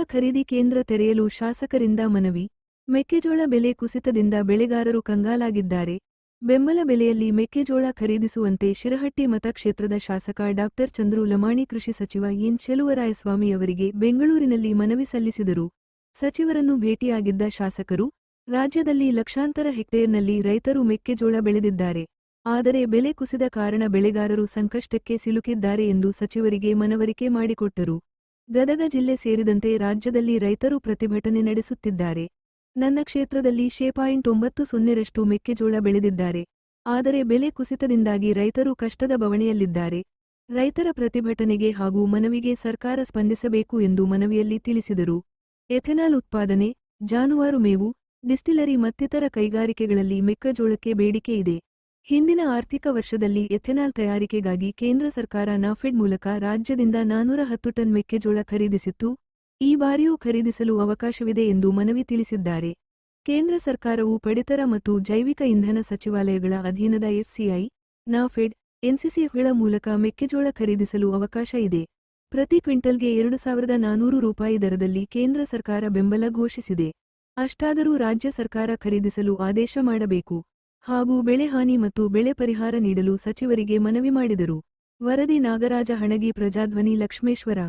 ಖರೀದಿ ಕೇಂದ್ರ ತೆರೆಯಲು ಶಾಸಕರಿಂದ ಮನವಿ. ಮೆಕ್ಕೆಜೋಳ ಬೆಲೆ ಕುಸಿತದಿಂದ ಬೆಳೆಗಾರರು ಕಂಗಾಲಾಗಿದ್ದಾರೆ. ಬೆಂಬಲ ಬೆಲೆಯಲ್ಲಿ ಮೆಕ್ಕೆಜೋಳ ಖರೀದಿಸುವಂತೆ ಶಿರಹಟ್ಟಿ ಮತಕ್ಷೇತ್ರದ ಶಾಸಕ ಡಾ ಚಂದ್ರು ಲಮಾಣಿ ಕೃಷಿ ಸಚಿವ ಎನ್ ಚೆಲುವರಾಯಸ್ವಾಮಿ ಅವರಿಗೆ ಬೆಂಗಳೂರಿನಲ್ಲಿ ಮನವಿ ಸಲ್ಲಿಸಿದರು. ಸಚಿವರನ್ನು ಭೇಟಿಯಾಗಿದ್ದ ಶಾಸಕರು, ರಾಜ್ಯದಲ್ಲಿ ಲಕ್ಷಾಂತರ ಹೆಕ್ಟೇರ್ನಲ್ಲಿ ರೈತರು ಮೆಕ್ಕೆಜೋಳ ಬೆಳೆದಿದ್ದಾರೆ. ಆದರೆ ಬೆಲೆ ಕುಸಿದ ಕಾರಣ ಬೆಳೆಗಾರರು ಸಂಕಷ್ಟಕ್ಕೆ ಸಿಲುಕಿದ್ದಾರೆ ಎಂದು ಸಚಿವರಿಗೆ ಮನವರಿಕೆ ಮಾಡಿಕೊಟ್ಟರು. ಗದಗ ಜಿಲ್ಲೆ ಸೇರಿದಂತೆ ರಾಜ್ಯದಲ್ಲಿ ರೈತರು ಪ್ರತಿಭಟನೆ ನಡೆಸುತ್ತಿದ್ದಾರೆ. ನನ್ನ ಕ್ಷೇತ್ರದಲ್ಲಿ 90% ಮೆಕ್ಕೆಜೋಳ ಬೆಳೆದಿದ್ದಾರೆ. ಆದರೆ ಬೆಲೆ ಕುಸಿತದಿಂದಾಗಿ ರೈತರು ಕಷ್ಟದ ಬವಣೆಯಲ್ಲಿದ್ದಾರೆ. ರೈತರ ಪ್ರತಿಭಟನೆಗೆ ಹಾಗೂ ಮನವಿಗೆ ಸರ್ಕಾರ ಸ್ಪಂದಿಸಬೇಕು ಎಂದು ಮನವಿಯಲ್ಲಿ ತಿಳಿಸಿದರು. ಎಥೆನಾಲ್ ಉತ್ಪಾದನೆ, ಜಾನುವಾರು ಮೇವು, ಡಿಸ್ಟಿಲರಿ ಮತ್ತಿತರ ಕೈಗಾರಿಕೆಗಳಲ್ಲಿ ಮೆಕ್ಕೆಜೋಳಕ್ಕೆ ಬೇಡಿಕೆ ಇದೆ. ಹಿಂದಿನ ಆರ್ಥಿಕ ವರ್ಷದಲ್ಲಿ ಎಥೆನಾಲ್ ತಯಾರಿಕೆಗಾಗಿ ಕೇಂದ್ರ ಸರ್ಕಾರ ನಾಫೆಡ್ ಮೂಲಕ ರಾಜ್ಯದಿಂದ 410 ಟನ್ ಮೆಕ್ಕೆಜೋಳ ಖರೀದಿಸಿತ್ತು. ಈ ಬಾರಿಯೂ ಖರೀದಿಸಲು ಅವಕಾಶವಿದೆ ಎಂದು ಮನವಿ ತಿಳಿಸಿದ್ದಾರೆ. ಕೇಂದ್ರ ಸರ್ಕಾರವು ಪಡಿತರ ಮತ್ತು ಜೈವಿಕ ಇಂಧನ ಸಚಿವಾಲಯಗಳ ಅಧೀನದ ಎಫ್ಸಿಐ, ನಾಫೆಡ್, ಎನ್ಸಿಸಿಎಫ್ಗಳ ಮೂಲಕ ಮೆಕ್ಕೆಜೋಳ ಖರೀದಿಸಲು ಅವಕಾಶ ಇದೆ. ಪ್ರತಿ ಕ್ವಿಂಟಲ್ಗೆ 2400 ರೂಪಾಯಿ ದರದಲ್ಲಿ ಕೇಂದ್ರ ಸರ್ಕಾರ ಬೆಂಬಲ ಘೋಷಿಸಿದೆ. ಅಷ್ಟಾದರೂ ರಾಜ್ಯ ಸರ್ಕಾರ ಖರೀದಿಸಲು ಆದೇಶ ಮಾಡಬೇಕು ಹಾಗೂ ಬೆಳೆ ಹಾನಿ ಮತ್ತು ಬೆಳೆ ಪರಿಹಾರ ನೀಡಲು ಸಚಿವರಿಗೆ ಮನವಿ ಮಾಡಿದರು. ವರದಿ ನಾಗರಾಜ ಹಣಗಿ, ಪ್ರಜಾಧ್ವನಿ, ಲಕ್ಷ್ಮೇಶ್ವರ.